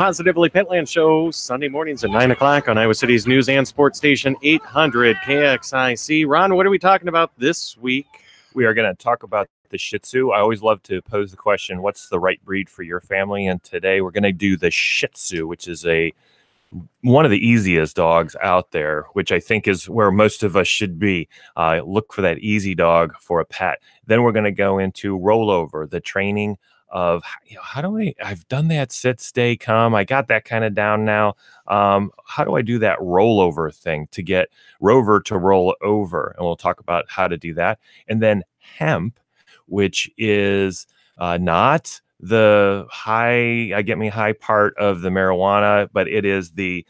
PAWSitively Petland show Sunday mornings at 9 o'clock on Iowa City's news and sports station 800 KXIC. Ron, what are we talking about this week? We are going to talk about the Shih Tzu. I always love to pose the question, what's the right breed for your family? And today we're going to do the Shih Tzu, which is one of the easiest dogs out there, which I think is where most of us should be. Look for that easy dog for a pet. Then we're going to go into Rollover, the training of, I've done that sit, stay, come. I got that kind of down now. How do I do that rollover thing to get Rover to roll over? And we'll talk about how to do that. And then Hemp, which is not the high part of the marijuana, but it is the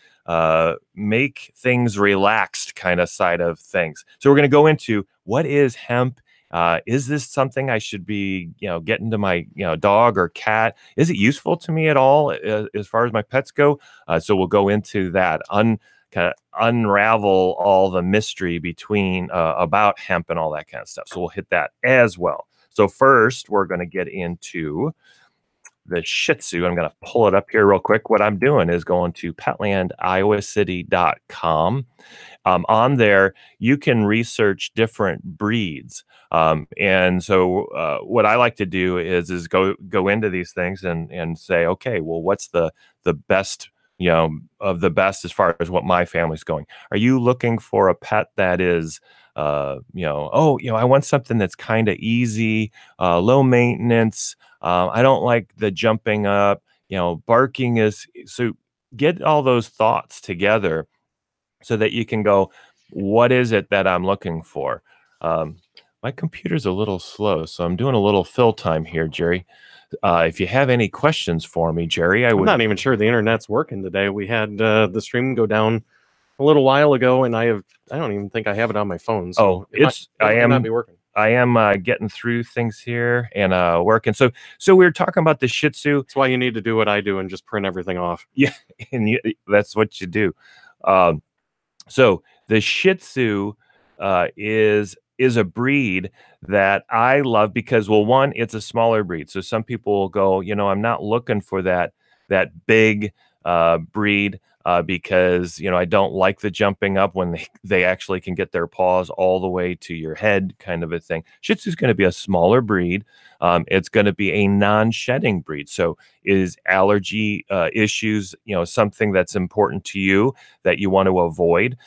make things relaxed kind of side of things. So we're going to go into what is hemp. Is this something I should be, getting to my, dog or cat? Is it useful to me at all as far as my pets go? So we'll go into that, kind of unravel all the mystery between about hemp and all that kind of stuff. So we'll hit that as well. So first, we're going to get into the Shih Tzu. I'm going to pull it up here real quick. What I'm doing is going to petlandiowacity.com. On there, you can research different breeds. And so what I like to do is go into these things and say, okay, well, what's the best, of the best as far as what my family's going? Are you looking for a pet that is, I want something that's kind of easy, low maintenance. I don't like the jumping up, barking so get all those thoughts together so that you can go, what is it that I'm looking for? My computer's a little slow, so I'm doing a little fill time here, Jerry. If you have any questions for me, Jerry, I'm not even sure the internet's working today. We had the stream go down a little while ago, and I don't even think I have it on my phone. So it might not be working. I am getting through things here and working. So we were talking about the Shih Tzu. That's why you need to do what I do and just print everything off. Yeah, and that's what you do. So the Shih Tzu is a breed that I love because, well, one, it's a smaller breed. So some people will go, I'm not looking for that big breed because, I don't like the jumping up when they actually can get their paws all the way to your head kind of a thing. Shih Tzu is going to be a smaller breed. It's going to be a non-shedding breed. So is allergy issues, something that's important to you that you want to avoid?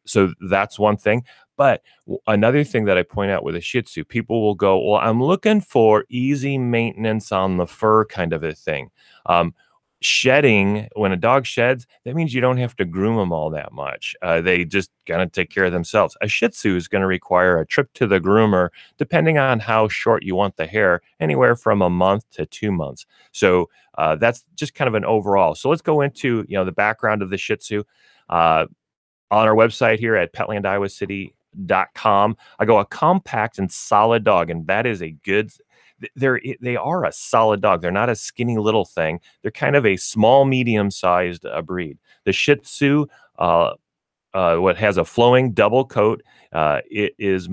So that's one thing. But another thing that I point out with a Shih Tzu, people will go, well, I'm looking for easy maintenance on the fur kind of a thing. Shedding, when a dog sheds, that means you don't have to groom them all that much. They just kind of take care of themselves. A Shih Tzu is going to require a trip to the groomer, depending on how short you want the hair, anywhere from a month to 2 months. So that's just kind of an overall. So let's go into the background of the Shih Tzu. On our website here at petlandiowacity.com, I go a compact and solid dog, and that is a good. They are a solid dog. They're not a skinny little thing. They're kind of a small, medium-sized breed. The Shih Tzu, what has a flowing double coat, it is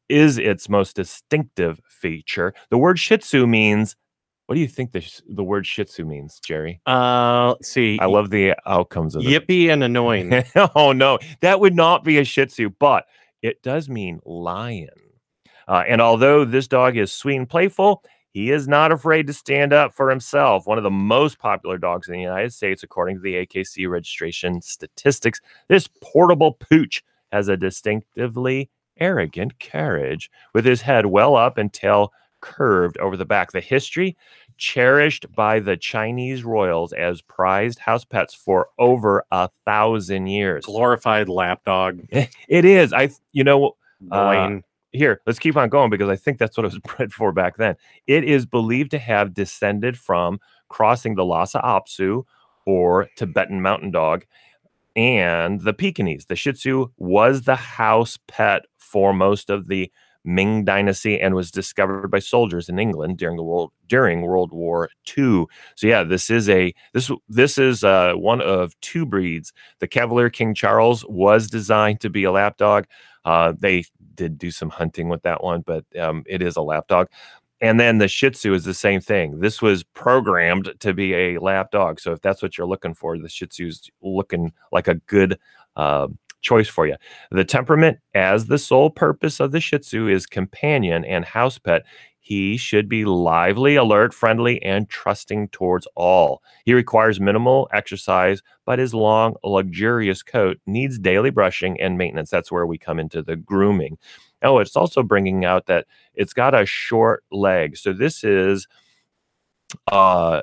its most distinctive feature. The word Shih Tzu means. What do you think the word Shih Tzu means, Jerry? Let's see. I love the outcomes of it. Yippy and annoying. Oh no, that would not be a Shih Tzu, but it does mean lion. And although this dog is sweet and playful, he is not afraid to stand up for himself. One of the most popular dogs in the United States, according to the AKC registration statistics, this portable pooch has a distinctively arrogant carriage with his head well up and tail curved over the back. The history, cherished by the Chinese royals as prized house pets for over 1,000 years. Glorified lap dog. It is. Here, let's keep on going because I think that's what it was bred for back then. It is believed to have descended from crossing the Lhasa Apso or Tibetan mountain dog and the Pekingese. The Shih Tzu was the house pet for most of the Ming Dynasty and was discovered by soldiers in England during World War II. So yeah, this is one of two breeds. The Cavalier King Charles was designed to be a lap dog. They did do some hunting with that one, but it is a lap dog. And then the Shih Tzu is the same thing. This was programmed to be a lap dog. So if that's what you're looking for, the Shih Tzu is looking like a good choice for you. The temperament, as the sole purpose of the Shih Tzu is companion and house pet, he should be lively, alert, friendly, and trusting towards all. He requires minimal exercise, but his long, luxurious coat needs daily brushing and maintenance. That's where we come into the grooming. Oh, it's also bringing out that it's got a short leg. So this is a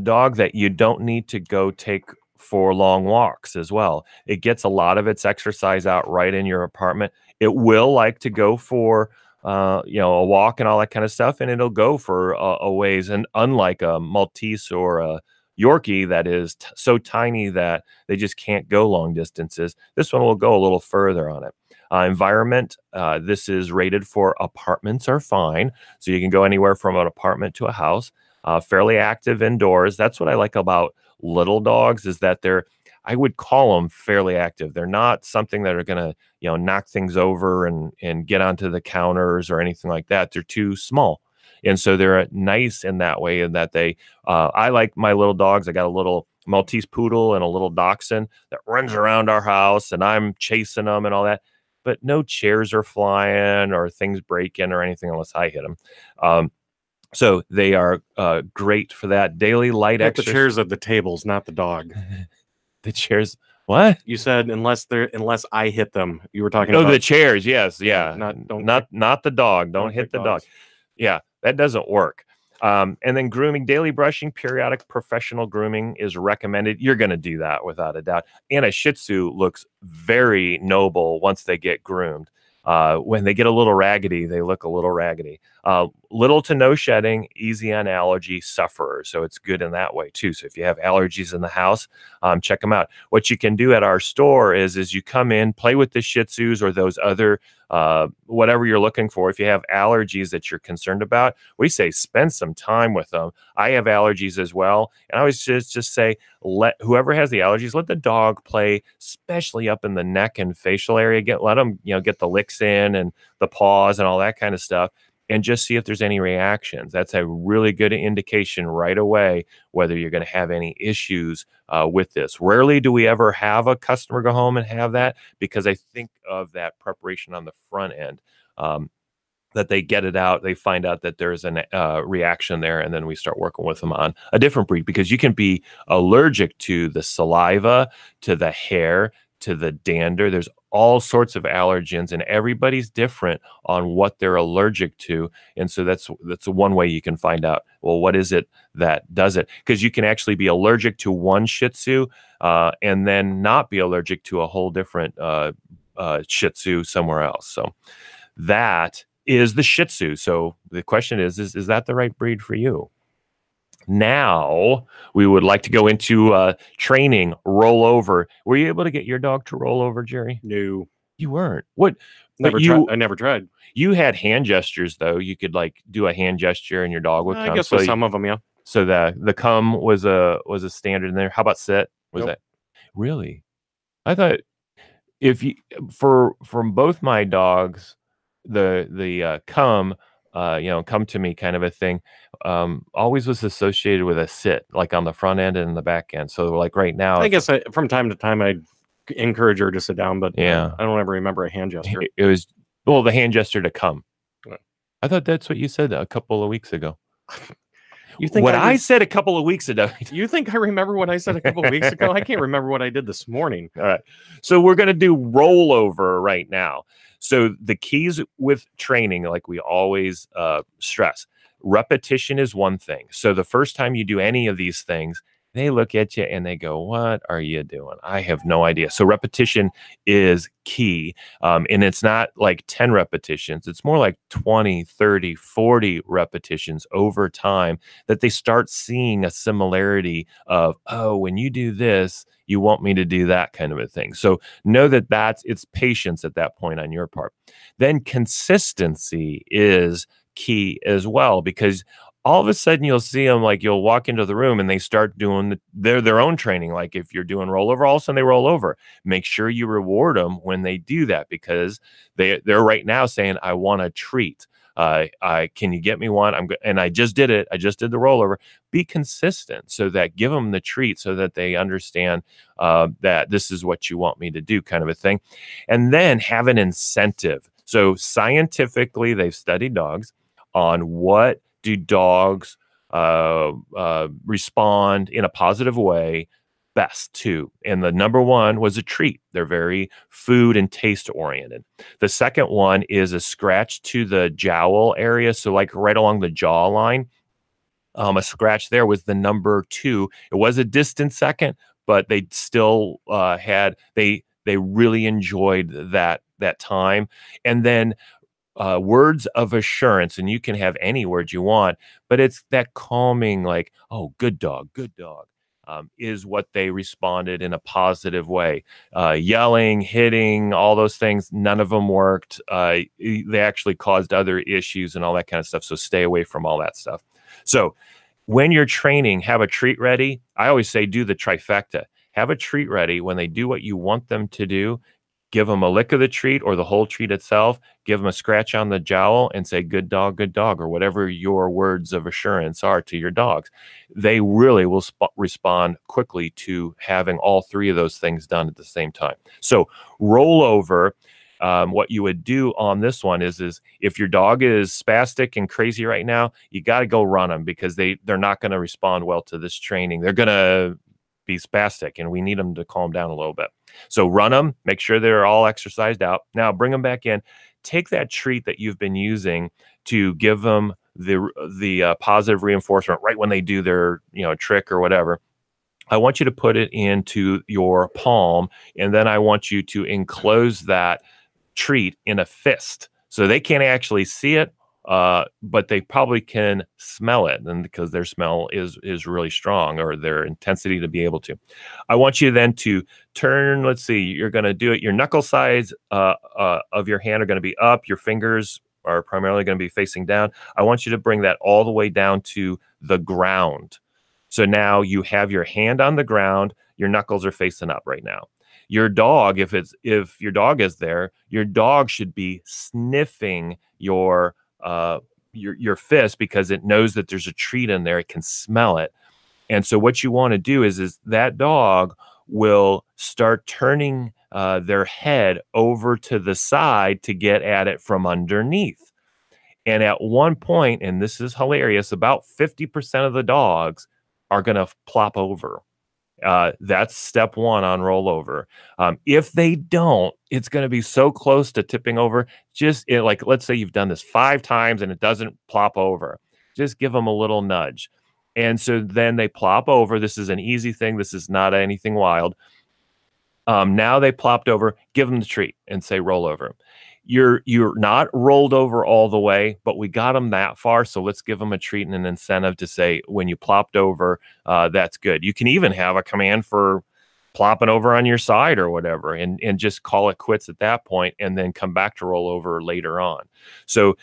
dog that you don't need to go take for long walks as well. It gets a lot of its exercise out right in your apartment. It will like to go for a walk and all that kind of stuff, and it'll go for a ways. And unlike a Maltese or a Yorkie that is so tiny that they just can't go long distances, this one will go a little further on it. Environment, this is rated for apartments are fine. So you can go anywhere from an apartment to a house. Fairly active indoors. That's what I like about little dogs, is that I would call them fairly active. They're not something that are going to, knock things over and get onto the counters or anything like that. They're too small. And so they're nice in that way, in that I like my little dogs. I got a little Maltese poodle and a little dachshund that runs around our house, and I'm chasing them and all that. But no chairs are flying or things breaking or anything unless I hit them. So they are great for that daily light exercise. The chairs at the tables, not the dog. The chairs. What? You said unless I hit them. You were talking about the chairs. Yes, yeah. Not the dog. Don't hit the dog. Yeah, that doesn't work. And then grooming, daily brushing, periodic professional grooming is recommended. You're going to do that without a doubt. And a Shih Tzu looks very noble once they get groomed. When they get a little raggedy, they look a little raggedy. Little to no shedding, easy on allergy sufferers. So it's good in that way too. So if you have allergies in the house, check them out. What you can do at our store is you come in, play with the Shih Tzus or those other, whatever you're looking for. If you have allergies that you're concerned about, we say spend some time with them. I have allergies as well. And I always just say, let whoever has the allergies, let the dog play, especially up in the neck and facial area. Let them, get the licks in and the paws and all that kind of stuff, and just see if there's any reactions. That's a really good indication right away whether you're going to have any issues with this. Rarely do we ever have a customer go home and have that, because I think of that preparation on the front end, that they get it out, they find out that there's a reaction there, and then we start working with them on a different breed, because you can be allergic to the saliva, to the hair, to the dander. There's all sorts of allergens, and everybody's different on what they're allergic to. And so that's one way you can find out, well, what is it that does it? Because you can actually be allergic to one Shih Tzu and then not be allergic to a whole different Shih Tzu somewhere else. So that is the Shih Tzu. So the question is that the right breed for you? Now we would like to go into training, rollover. Were you able to get your dog to roll over, Jerry? No, you weren't. What? I never tried. You had hand gestures though. You could like do a hand gesture, and your dog would come. I guess with some of them, yeah. So the come was a standard in there. How about sit? Was Nope. that really? I thought if you from both my dogs, the come. Come to me kind of a thing, always was associated with a sit, like on the front end and the back end. So like right now, I guess from time to time I encourage her to sit down, but yeah, I don't ever remember a hand gesture. It was the hand gesture to come. Right. I thought that's what you said a couple of weeks ago. You think what I said a couple of weeks ago? You think I remember what I said a couple of weeks ago? I can't remember what I did this morning. All right. So we're going to do rollover right now. So the keys with training, like we always stress, repetition is one thing. So the first time you do any of these things, they look at you and they go, what are you doing? I have no idea. So repetition is key. And it's not like 10 repetitions. It's more like 20, 30, 40 repetitions over time that they start seeing a similarity of, oh, when you do this, you want me to do that kind of a thing. So know that it's patience at that point on your part. Then consistency is key as well, because all of a sudden you'll see them, like you'll walk into the room and they start doing their own training. Like if you're doing rollover, all of a sudden they roll over. Make sure you reward them when they do that, because they're right now saying, I want a treat. Can you get me one? And I just did it. I just did the rollover. Be consistent, so that give them the treat, so that they understand that this is what you want me to do, kind of a thing. And then have an incentive. So scientifically, they've studied dogs on what do dogs respond in a positive way best to. And the number one was a treat. They're very food and taste oriented. The second one is a scratch to the jowl area. So like right along the jaw line, a scratch there was the number two. It was a distant second, but they still they really enjoyed that time. And then words of assurance, and you can have any words you want, but it's that calming, like, oh, good dog, is what they responded in a positive way. Yelling, hitting, all those things, none of them worked. They actually caused other issues and all that kind of stuff. So stay away from all that stuff. So when you're training, have a treat ready. I always say do the trifecta. Have a treat ready when they do what you want them to do. Give them a lick of the treat or the whole treat itself. Give them a scratch on the jowl and say, good dog, or whatever your words of assurance are to your dogs. They really will respond quickly to having all three of those things done at the same time. So rollover, what you would do on this one is if your dog is spastic and crazy right now, you got to go run them, because they're not going to respond well to this training. They're going to be spastic, and we need them to calm down a little bit. So run them, make sure they're all exercised out. Now bring them back in. Take that treat that you've been using to give them the positive reinforcement right when they do their trick or whatever. I want you to put it into your palm, and then I want you to enclose that treat in a fist, so they can't actually see it, but they probably can smell it, and because their smell is really strong, or their intensity to be able to. I want you then to turn. Let's see, you're going to do it. Your knuckle sides of your hand are going to be up. Your fingers are primarily going to be facing down. I want you to bring that all the way down to the ground. So now you have your hand on the ground. Your knuckles are facing up right now. Your dog, if your dog is there, your dog should be sniffing your fist, because it knows that there's a treat in there. It can smell it. And so what you want to do is that dog will start turning their head over to the side to get at it from underneath. And at one point, and this is hilarious, about 50% of the dogs are going to plop over. That's step one on rollover. If they don't, it's going to be so close to tipping over. Like, let's say you've done this 5 times and it doesn't plop over. Just give them a little nudge. And so then they plop over. This is an easy thing. This is not anything wild. Now they plopped over. Give them the treat and say rollover. You're not rolled over all the way, but we got them that far. So let's give them a treat and an incentive to say, when you plopped over, that's good. You can even have a command for plopping over on your side or whatever, and just call it quits at that point, and then come back to rollover later on. So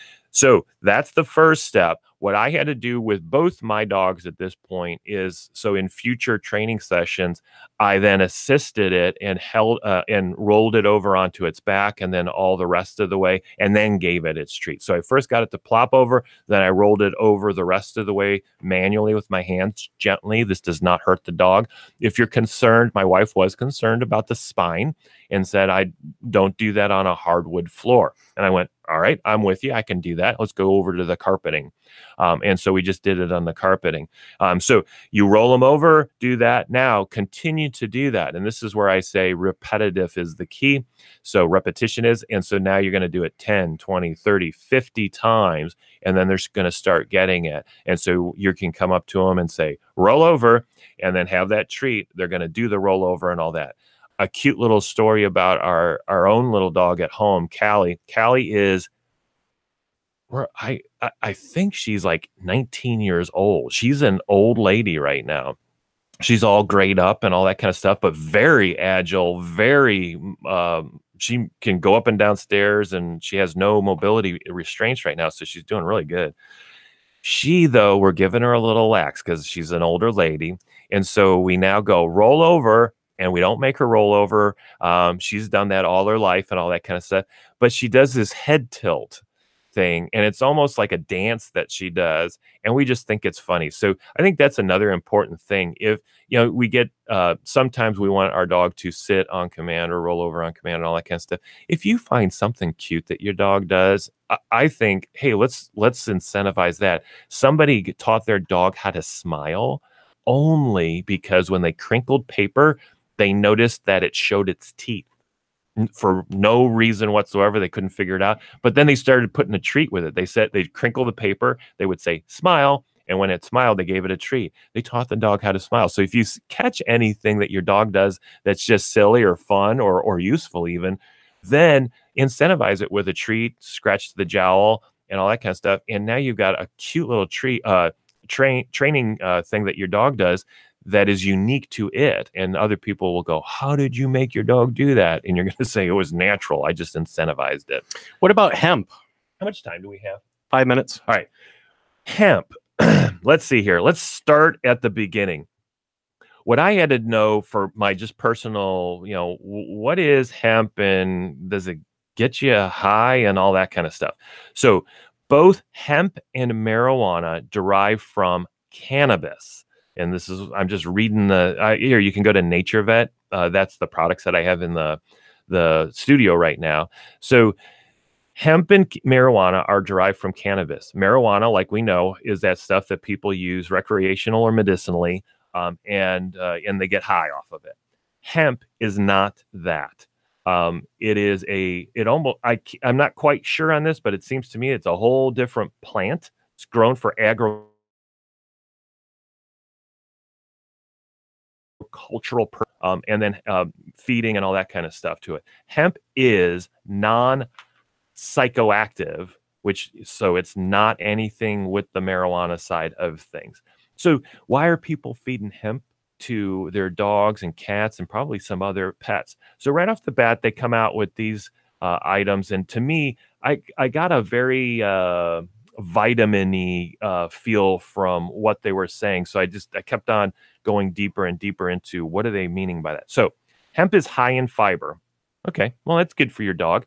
that's the first step. What I had to do with both my dogs at this point is, so in future training sessions, I then assisted it and held and rolled it over onto its back, and then all the rest of the way, and then gave it its treat. So I first got it to plop over, then I rolled it over the rest of the way manually with my hands gently. This does not hurt the dog. If you're concerned, my wife was concerned about the spine and said, I don't do that on a hardwood floor. And I went, all right, I'm with you. I can do that. Let's go over to the carpeting. And so we just did it on the carpeting. So you roll them over, do that. Now continue to do that. And this is where I say repetitive is the key. So repetition is, and so now you're going to do it 10, 20, 30, 50 times, and then they're going to start getting it. And so you can come up to them and say, roll over, and then have that treat. They're going to do the rollover and all that. A cute little story about our own little dog at home, Callie. Callie is, I think she's like 19 years old. She's an old lady right now. She's all grayed up and all that kind of stuff, but very agile, very, she can go up and down stairs, and she has no mobility restraints right now. So she's doing really good. She, though, we're giving her a little lax because she's an older lady. And so we now go roll over, and we don't make her roll over. She's done that all her life and all that kind of stuff, but she does this head tilt. thing, and it's almost like a dance that she does, and we just think it's funny. So I think that's another important thing. If we get sometimes we want our dog to sit on command or roll over on command and all that kind of stuff. If you find something cute that your dog does, I think, hey, let's incentivize that. Somebody taught their dog how to smile only because when they crinkled paper, they noticed that it showed its teeth for no reason whatsoever. They couldn't figure it out. But then they started putting a treat with it. They said they'd crinkle the paper. They would say, smile. And when it smiled, they gave it a treat. They taught the dog how to smile. So if you catch anything that your dog does that's just silly or fun or useful even, then incentivize it with a treat, scratch the jowl and all that kind of stuff. And now you've got a cute little training thing that your dog does that is unique to it. And other people will go, how did you make your dog do that? And you're going to say it was natural. I just incentivized it. What about hemp? How much time do we have? 5 minutes. All right. Hemp. Let's see here. Let's start at the beginning. What I had to know for my just personal, what is hemp and does it get you high and all that kind of stuff? So both hemp and marijuana derive from cannabis. And this is, I'm just reading here, you can go to Nature Vet. That's the products that I have in the studio right now. So hemp and marijuana are derived from cannabis. Marijuana, like we know, is that stuff that people use recreational or medicinally, and they get high off of it. Hemp is not that. It is I'm not quite sure on this, but it seems to me it's a whole different plant. It's grown for agricultural and then feeding and all that kind of stuff to it. Hemp is non-psychoactive, so it's not anything with the marijuana side of things. So why are people feeding hemp to their dogs and cats and probably some other pets? So right off the bat, they come out with these items, and to me, I got a very vitamin-y feel from what they were saying. So I kept on going deeper and deeper into what are they meaning by that. So hemp is high in fiber. Okay, well, that's good for your dog.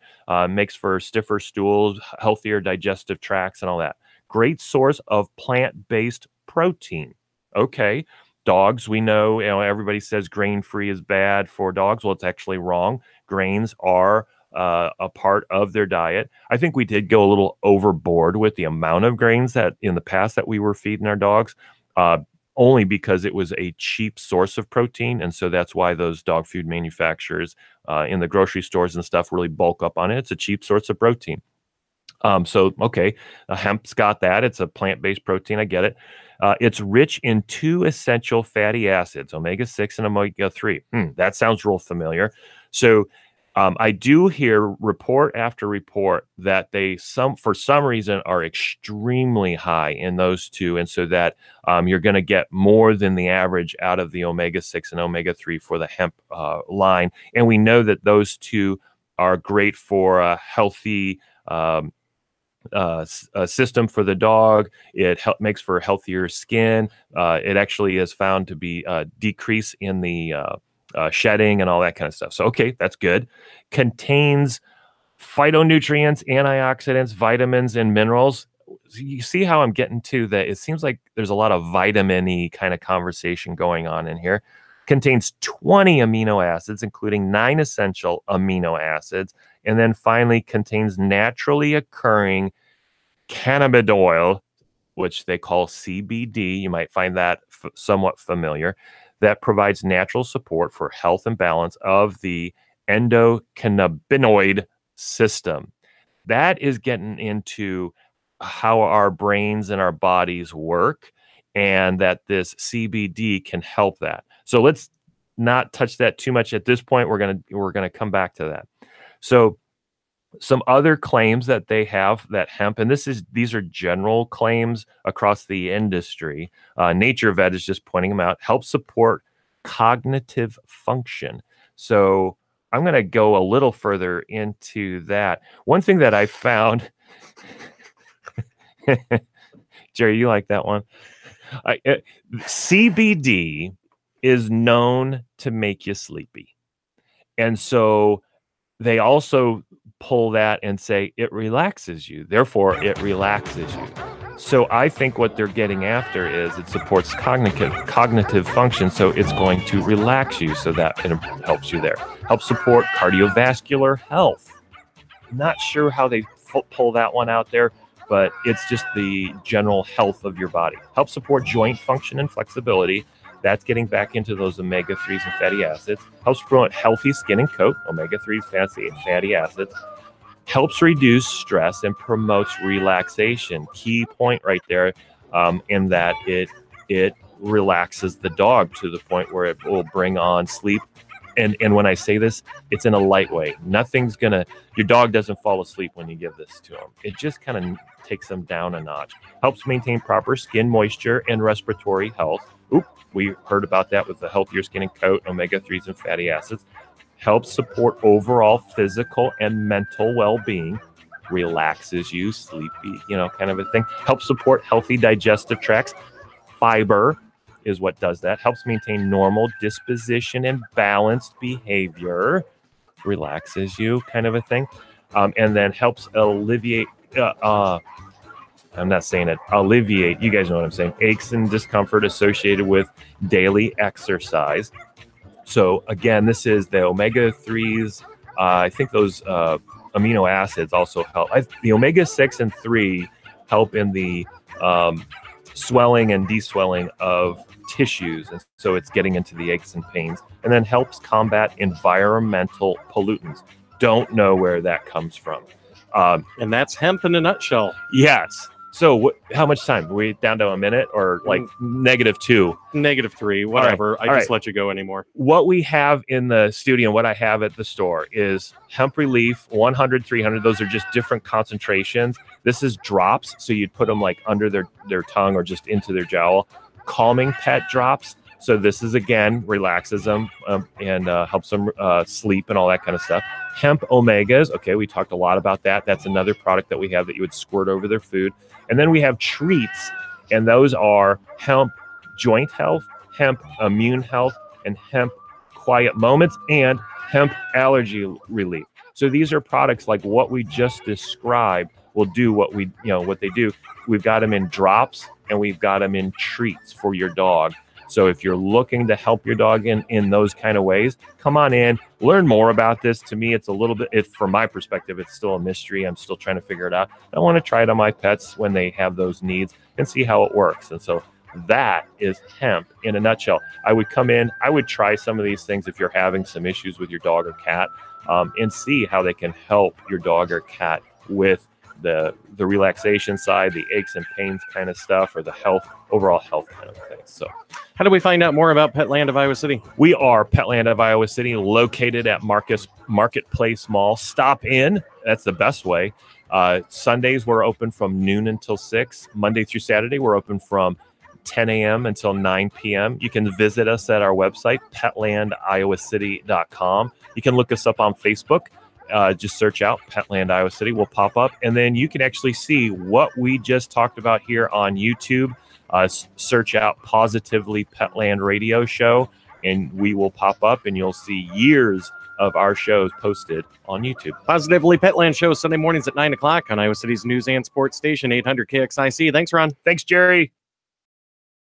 Makes for stiffer stools, healthier digestive tracts, and all that. Great source of plant-based protein. Okay, dogs, we know, everybody says grain-free is bad for dogs. Well, it's actually wrong. Grains are a part of their diet. I think we did go a little overboard with the amount of grains that in the past that we were feeding our dogs, only because it was a cheap source of protein. And so that's why those dog food manufacturers in the grocery stores and stuff really bulk up on it. It's a cheap source of protein. Hemp's got that. It's a plant-based protein. I get it. It's rich in 2 essential fatty acids, omega-6 and omega-3. That sounds real familiar. So I do hear report after report that they for some reason are extremely high in those 2, and so that you're going to get more than the average out of the omega-6 and omega-3 for the hemp line. And we know that those 2 are great for a healthy system for the dog. It makes for healthier skin. It actually is found to be decrease in the shedding and all that kind of stuff. So, okay, that's good. Contains phytonutrients, antioxidants, vitamins, and minerals. You see how I'm getting to that? It seems like there's a lot of vitamin-y kind of conversation going on in here. Contains 20 amino acids, including 9 essential amino acids. And then finally contains naturally occurring cannabidiol, which they call CBD. You might find that somewhat familiar. That provides natural support for health and balance of the endocannabinoid system. That is getting into how our brains and our bodies work, and that this CBD can help that. So let's not touch that too much at this point. We're gonna come back to that. So some other claims that they have that hemp, and these are general claims across the industry. Nature Vet is just pointing them out. Helps support cognitive function. So I'm going to go a little further into that. One thing that I found, Jerry, you like that one? CBD is known to make you sleepy. And so they also pull that and say it relaxes you, therefore it relaxes you. So I think what they're getting after is it supports cognitive function, so it's going to relax you, so that it helps you there. Helps support cardiovascular health. Not sure how they pull that one out there, but it's just the general health of your body. Helps support joint function and flexibility. That's getting back into those omega-3s and fatty acids. Helps promote healthy skin and coat, omega-3s, fatty acids. Helps reduce stress and promotes relaxation. Key point right there, in that it relaxes the dog to the point where it will bring on sleep. And when I say this, it's in a light way. Your dog doesn't fall asleep when you give this to them. It just kind of takes them down a notch. Helps maintain proper skin moisture and respiratory health. We heard about that with the healthier skin and coat, omega-3s and fatty acids. Helps support overall physical and mental well-being. Relaxes you, sleepy, kind of a thing. Helps support healthy digestive tracts. Fiber is what does that. Helps maintain normal disposition and balanced behavior. Relaxes you, kind of a thing. And then helps alleviate, I'm not saying it, alleviate, you guys know what I'm saying, aches and discomfort associated with daily exercise. So again, this is the omega-3s. I think those amino acids also help. The omega-6 and 3 help in the swelling and deswelling of tissues. And so it's getting into the aches and pains, and then helps combat environmental pollutants. Don't know where that comes from. And that's hemp in a nutshell. Yes. So how much time? Are we down to a minute or like -2? -3, whatever. All right. I just let you go anymore. What we have in the studio, what I have at the store is hemp relief, 100, 300. Those are just different concentrations. This is drops. So you'd put them like under their tongue or just into their jowl. Calming pet drops. So this is, again, relaxes them and helps them sleep and all that kind of stuff. Hemp omegas. Okay, we talked a lot about that. That's another product that we have that you would squirt over their food. And then we have treats, and those are hemp joint health, hemp immune health, and hemp quiet moments, and hemp allergy relief. So these are products like what we just described will do what they do. We've got them in drops, and we've got them in treats for your dog. So if you're looking to help your dog in those kind of ways, come on in, learn more about this. To me, it's a little bit, from my perspective, it's still a mystery. I'm still trying to figure it out. I want to try it on my pets when they have those needs and see how it works. And so that is hemp in a nutshell. I would come in, I would try some of these things if you're having some issues with your dog or cat, and see how they can help your dog or cat with the relaxation side, the aches and pains kind of stuff, or the overall health kind of things. So how do we find out more about Petland of Iowa City? We are Petland of Iowa City, located at Marketplace Mall. Stop in. That's the best way. Sundays, we're open from noon until 6. Monday through Saturday, we're open from 10 a.m. until 9 p.m. You can visit us at our website, petlandiowacity.com. You can look us up on Facebook. Just search out Petland Iowa City, will pop up, and then you can actually see what we just talked about here on YouTube. Search out PAWSitively Petland Radio Show, and we will pop up, and you'll see years of our shows posted on YouTube. PAWSitively Petland Show Sunday mornings at 9 o'clock on Iowa City's news and sports station, 800 KXIC. Thanks, Ron. Thanks, Jerry.